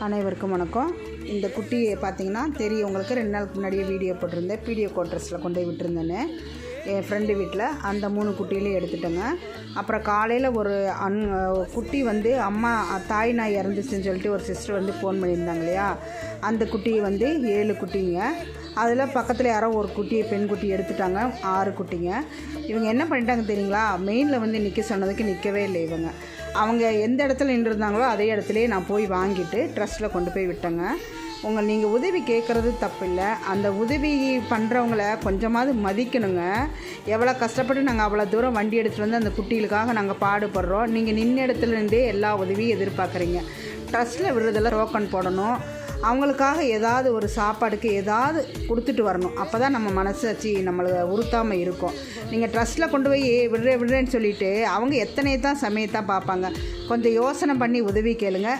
அனைவருக்கும் வணக்கம். இந்த குட்டியை பார்த்தீங்கன்னா தெரியும் உங்களுக்கு. 2 நாளுக்கு முன்னாடியே வீடியோ போட்டிருந்தேன். பிடிஓ குவார்ட்டர்ஸில் கொண்டு போய் விட்டுருந்தேன்னு என் ஃப்ரெண்டு வீட்டில். அந்த 3 குட்டியிலையும் எடுத்துட்டேங்க. அப்புறம் காலையில் ஒரு குட்டி வந்து அம்மா தாய் நாய் இறந்துச்சுன்னு சொல்லிட்டு ஒரு சிஸ்டர் வந்து ஃபோன் பண்ணியிருந்தாங்க இல்லையா, அந்த குட்டி வந்து 7 குட்டிங்க. அதில் பக்கத்தில் யாரோ ஒரு குட்டியை பெண் குட்டி எடுத்துட்டாங்க. 6 குட்டிங்க. இவங்க என்ன பண்ணிட்டாங்க தெரியுங்களா, மெயினில் வந்து நிற்க சொன்னதுக்கு நிற்கவே இல்லை இவங்க. அவங்க எந்த இடத்துல நின்றுருந்தாங்களோ அதே இடத்துலையே நான் போய் வாங்கிட்டு ட்ரஸ்ட்டில் கொண்டு போய் விட்டேங்க. நீங்கள் உதவி கேட்குறது தப்பு இல்லை, அந்த உதவி பண்ணுறவங்கள கொஞ்சமாவது மதிக்கணுங்க. எவ்வளோ கஷ்டப்பட்டு நாங்கள் அவ்வளோ தூரம் வண்டி எடுத்துகிட்டு வந்து அந்த குட்டிகளுக்காக நாங்கள் பாடுபடுறோம். நீங்கள் நின்ன இடத்துலேருந்தே எல்லா உதவியும் எதிர்பார்க்குறீங்க. ட்ரஸ்ட்டில் விடுறதெல்லாம் டோக்கன் போடணும், அவங்களுக்காக ஏதாவது ஒரு சாப்பாடுக்கு ஏதாவது கொடுத்துட்டு வரணும். அப்போ தான் நம்ம மனசாட்சி நம்மளை உறுத்தாமல் இருக்கும். நீங்கள் ட்ரஸ்ட்டில் கொண்டு போய் விடுறேன்னு சொல்லிவிட்டு அவங்க எத்தனை தான் சமயத்தான் பார்ப்பாங்க. கொஞ்சம் யோசனை பண்ணி உதவி கேளுங்க.